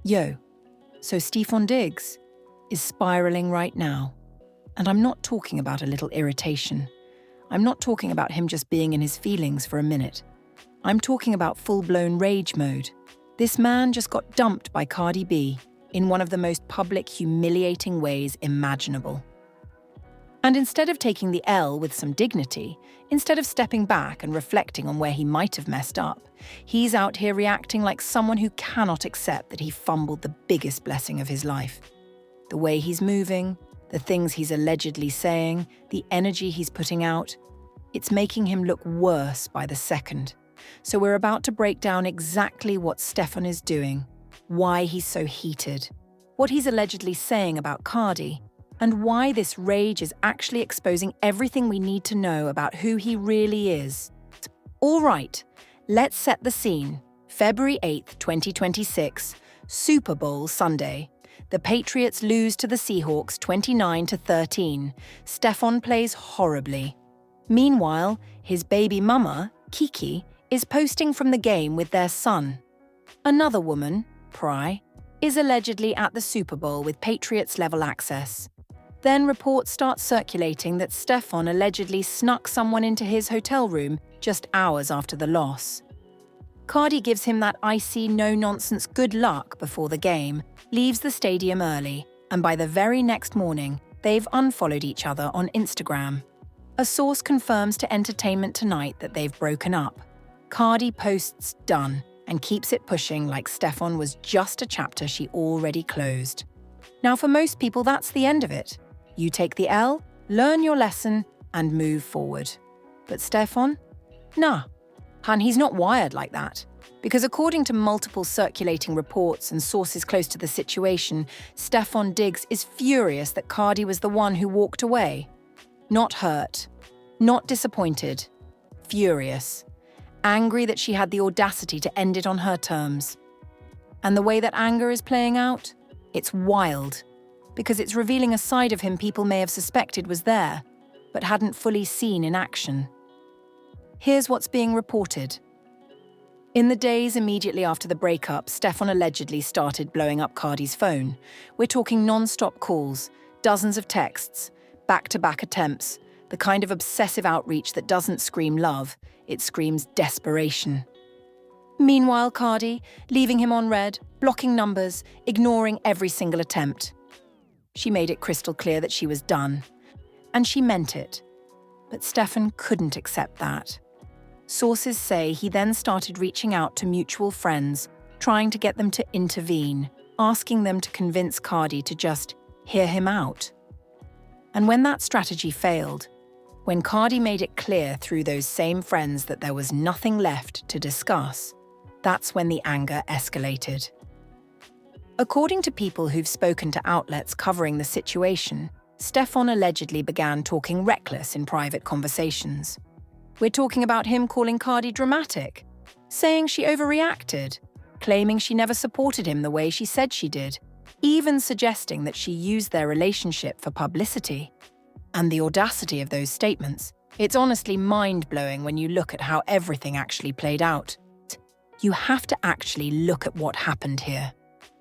Yo, so Stefon Diggs is spiraling right now. And I'm not talking about a little irritation. I'm not talking about him just being in his feelings for a minute. I'm talking about full-blown rage mode. This man just got dumped by Cardi B in one of the most public, humiliating ways imaginable. And instead of taking the L with some dignity, instead of stepping back and reflecting on where he might have messed up, he's out here reacting like someone who cannot accept that he fumbled the biggest blessing of his life. The way he's moving, the things he's allegedly saying, the energy he's putting out, it's making him look worse by the second. So we're about to break down exactly what Stefon is doing, why he's so heated, what he's allegedly saying about Cardi, and why this rage is actually exposing everything we need to know about who he really is. All right, let's set the scene. February 8th, 2026, Super Bowl Sunday. The Patriots lose to the Seahawks 29-13. Stefon plays horribly. Meanwhile, his baby mama, Kiki, is posting from the game with their son. Another woman, Pry, is allegedly at the Super Bowl with Patriots-level access. Then reports start circulating that Stefon allegedly snuck someone into his hotel room just hours after the loss. Cardi gives him that icy, no-nonsense good luck before the game, leaves the stadium early, and by the very next morning, they've unfollowed each other on Instagram. A source confirms to Entertainment Tonight that they've broken up. Cardi posts done and keeps it pushing like Stefon was just a chapter she already closed. Now, for most people, that's the end of it. You take the L, learn your lesson, and move forward. But Stefon? Nah. And he's not wired like that. Because according to multiple circulating reports and sources close to the situation, Stefon Diggs is furious that Cardi was the one who walked away. Not hurt. Not disappointed. Furious. Angry that she had the audacity to end it on her terms. And the way that anger is playing out? It's wild. Because it's revealing a side of him people may have suspected was there, but hadn't fully seen in action. Here's what's being reported. In the days immediately after the breakup, Stefon allegedly started blowing up Cardi's phone. We're talking non-stop calls, dozens of texts, back-to-back attempts, the kind of obsessive outreach that doesn't scream love, it screams desperation. Meanwhile, Cardi, leaving him on red, blocking numbers, ignoring every single attempt. She made it crystal clear that she was done. And she meant it. But Stefon couldn't accept that. Sources say he then started reaching out to mutual friends, trying to get them to intervene, asking them to convince Cardi to just hear him out. And when that strategy failed, when Cardi made it clear through those same friends that there was nothing left to discuss, that's when the anger escalated. According to people who've spoken to outlets covering the situation, Stefon allegedly began talking reckless in private conversations. We're talking about him calling Cardi dramatic, saying she overreacted, claiming she never supported him the way she said she did, even suggesting that she used their relationship for publicity. And the audacity of those statements, it's honestly mind-blowing when you look at how everything actually played out. You have to actually look at what happened here.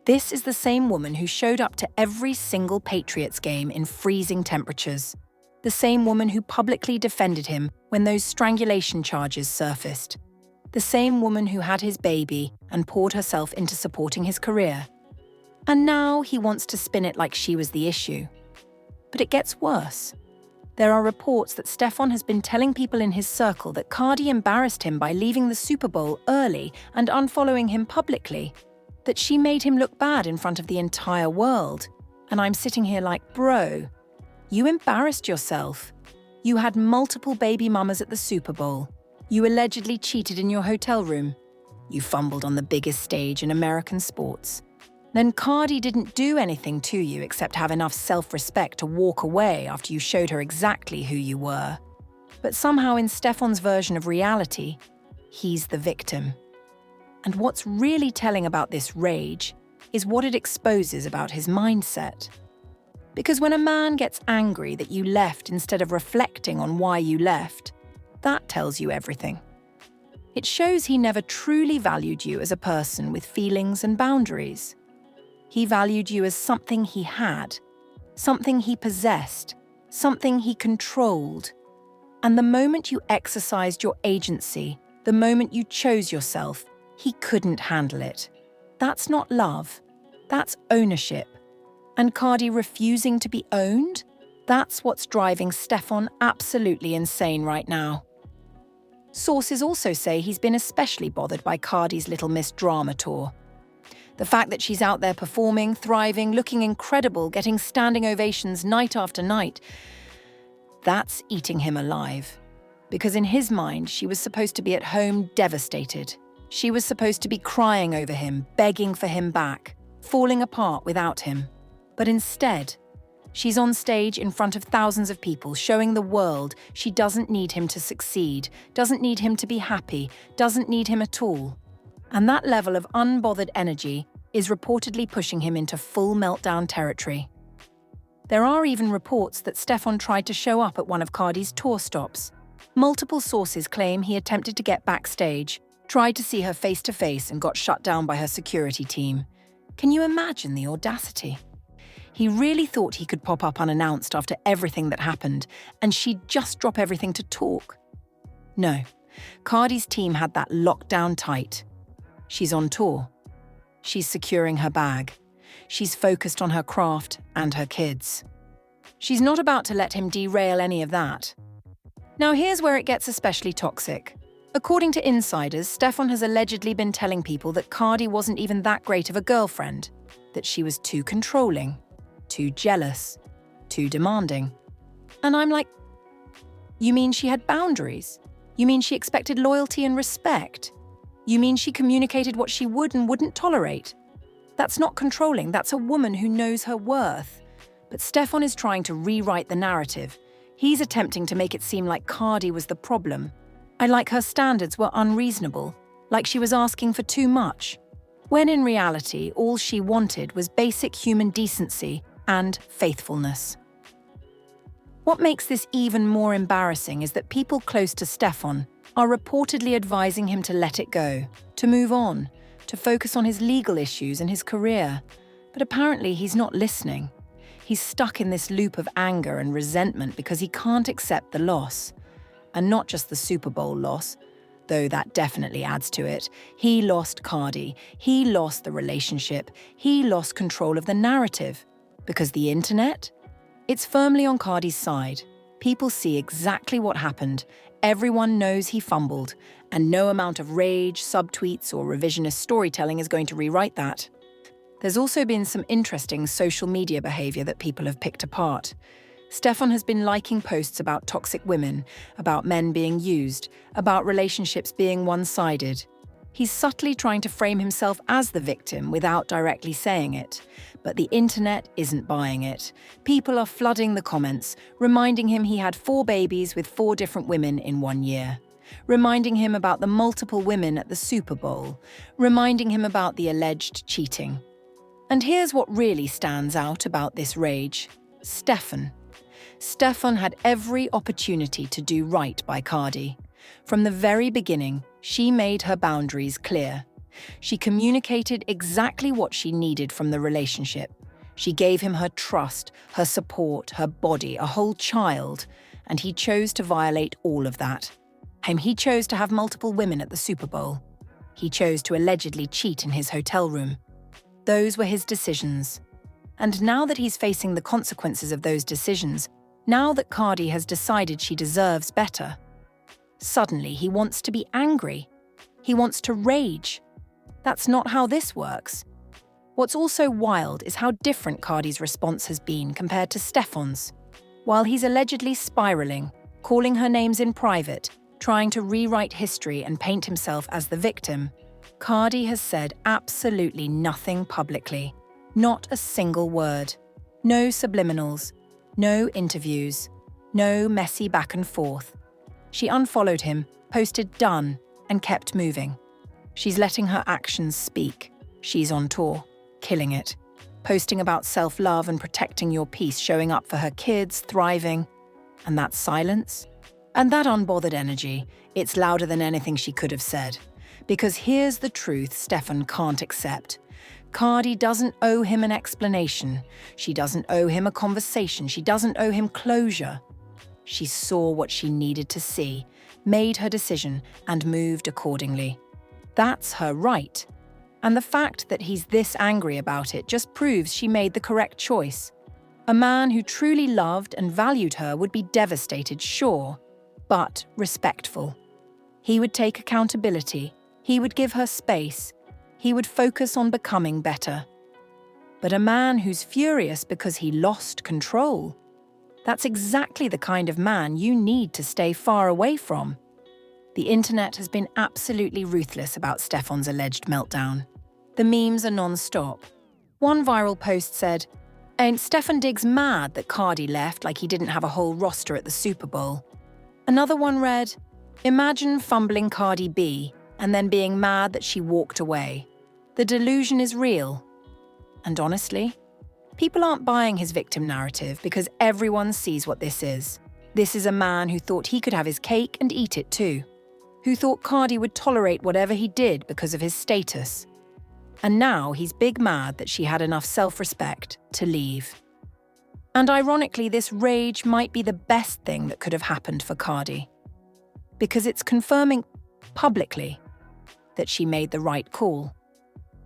This is the same woman who showed up to every single Patriots game in freezing temperatures. The same woman who publicly defended him when those strangulation charges surfaced. The same woman who had his baby and poured herself into supporting his career. And now he wants to spin it like she was the issue. But it gets worse. There are reports that Stefon has been telling people in his circle that Cardi embarrassed him by leaving the Super Bowl early and unfollowing him publicly. That she made him look bad in front of the entire world. And I'm sitting here like, bro, you embarrassed yourself. You had multiple baby mamas at the Super Bowl. You allegedly cheated in your hotel room. You fumbled on the biggest stage in American sports. Then Cardi didn't do anything to you except have enough self-respect to walk away after you showed her exactly who you were. But somehow in Stefon's version of reality, he's the victim. And what's really telling about this rage is what it exposes about his mindset. Because when a man gets angry that you left instead of reflecting on why you left, that tells you everything. It shows he never truly valued you as a person with feelings and boundaries. He valued you as something he had, something he possessed, something he controlled. And the moment you exercised your agency, the moment you chose yourself, he couldn't handle it. That's not love. That's ownership. And Cardi refusing to be owned? That's what's driving Stefon absolutely insane right now. Sources also say he's been especially bothered by Cardi's Little Miss drama tour. The fact that she's out there performing, thriving, looking incredible, getting standing ovations night after night, that's eating him alive. Because in his mind, she was supposed to be at home devastated. She was supposed to be crying over him, begging for him back, falling apart without him. But instead, she's on stage in front of thousands of people, showing the world she doesn't need him to succeed, doesn't need him to be happy, doesn't need him at all. And that level of unbothered energy is reportedly pushing him into full meltdown territory. There are even reports that Stefon tried to show up at one of Cardi's tour stops. Multiple sources claim he attempted to get backstage, tried to see her face to face and got shut down by her security team. Can you imagine the audacity? He really thought he could pop up unannounced after everything that happened, and she'd just drop everything to talk. No, Cardi's team had that locked down tight. She's on tour. She's securing her bag. She's focused on her craft and her kids. She's not about to let him derail any of that. Now here's where it gets especially toxic. According to insiders, Stefon has allegedly been telling people that Cardi wasn't even that great of a girlfriend, that she was too controlling, too jealous, too demanding. And I'm like, you mean she had boundaries? You mean she expected loyalty and respect? You mean she communicated what she would and wouldn't tolerate? That's not controlling, that's a woman who knows her worth. But Stefon is trying to rewrite the narrative. He's attempting to make it seem like Cardi was the problem. Like her standards were unreasonable, like she was asking for too much. When in reality, all she wanted was basic human decency and faithfulness. What makes this even more embarrassing is that people close to Stefon are reportedly advising him to let it go, to move on, to focus on his legal issues and his career. But apparently he's not listening. He's stuck in this loop of anger and resentment because he can't accept the loss. And not just the Super Bowl loss, though that definitely adds to it. He lost Cardi. He lost the relationship. He lost control of the narrative. Because the internet? It's firmly on Cardi's side. People see exactly what happened. Everyone knows he fumbled, and no amount of rage, subtweets, or revisionist storytelling is going to rewrite that. There's also been some interesting social media behavior that people have picked apart. Stefon has been liking posts about toxic women, about men being used, about relationships being one-sided. He's subtly trying to frame himself as the victim without directly saying it. But the internet isn't buying it. People are flooding the comments, reminding him he had 4 babies with 4 different women in 1 year. Reminding him about the multiple women at the Super Bowl. Reminding him about the alleged cheating. And here's what really stands out about this rage. Stefon. Stefon had every opportunity to do right by Cardi. From the very beginning, she made her boundaries clear. She communicated exactly what she needed from the relationship. She gave him her trust, her support, her body, a whole child, and he chose to violate all of that. He chose to have multiple women at the Super Bowl. He chose to allegedly cheat in his hotel room. Those were his decisions. And now that he's facing the consequences of those decisions, now that Cardi has decided she deserves better, suddenly he wants to be angry. He wants to rage. That's not how this works. What's also wild is how different Cardi's response has been compared to Stefon's. While he's allegedly spiraling, calling her names in private, trying to rewrite history and paint himself as the victim, Cardi has said absolutely nothing publicly. Not a single word. No subliminals. No interviews. No messy back and forth. She unfollowed him, posted done, and kept moving. She's letting her actions speak. She's on tour, killing it. Posting about self-love and protecting your peace, showing up for her kids, thriving. And that silence? And that unbothered energy, it's louder than anything she could have said. Because here's the truth Stefon can't accept. Cardi doesn't owe him an explanation. She doesn't owe him a conversation. She doesn't owe him closure. She saw what she needed to see, made her decision, and moved accordingly. That's her right. And the fact that he's this angry about it just proves she made the correct choice. A man who truly loved and valued her would be devastated, sure, but respectful. He would take accountability. He would give her space. He would focus on becoming better. But a man who's furious because he lost control, that's exactly the kind of man you need to stay far away from. The internet has been absolutely ruthless about Stefon's alleged meltdown. The memes are non-stop. One viral post said, "Ain't Stefon Diggs mad that Cardi left like he didn't have a whole roster at the Super Bowl?" Another one read, "Imagine fumbling Cardi B and then being mad that she walked away. The delusion is real." And honestly, people aren't buying his victim narrative because everyone sees what this is. This is a man who thought he could have his cake and eat it too, who thought Cardi would tolerate whatever he did because of his status. And now he's big mad that she had enough self-respect to leave. And ironically, this rage might be the best thing that could have happened for Cardi, because it's confirming publicly that she made the right call.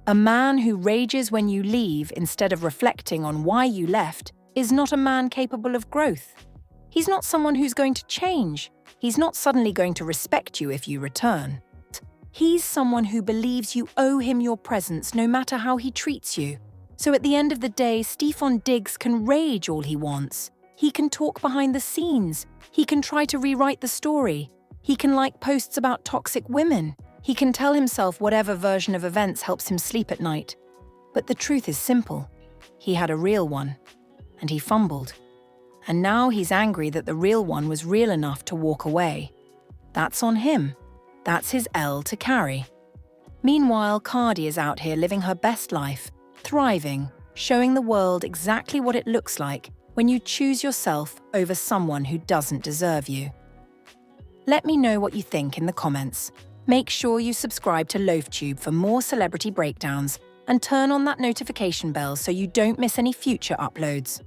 A man who rages when you leave instead of reflecting on why you left is not a man capable of growth. He's not someone who's going to change. He's not suddenly going to respect you if you return. He's someone who believes you owe him your presence no matter how he treats you. So at the end of the day, Stefon Diggs can rage all he wants. He can talk behind the scenes. He can try to rewrite the story. He can like posts about toxic women. He can tell himself whatever version of events helps him sleep at night. But the truth is simple. He had a real one, and he fumbled. And now he's angry that the real one was real enough to walk away. That's on him. That's his L to carry. Meanwhile, Cardi is out here living her best life, thriving, showing the world exactly what it looks like when you choose yourself over someone who doesn't deserve you. Let me know what you think in the comments. Make sure you subscribe to LoafTube for more celebrity breakdowns and turn on that notification bell so you don't miss any future uploads.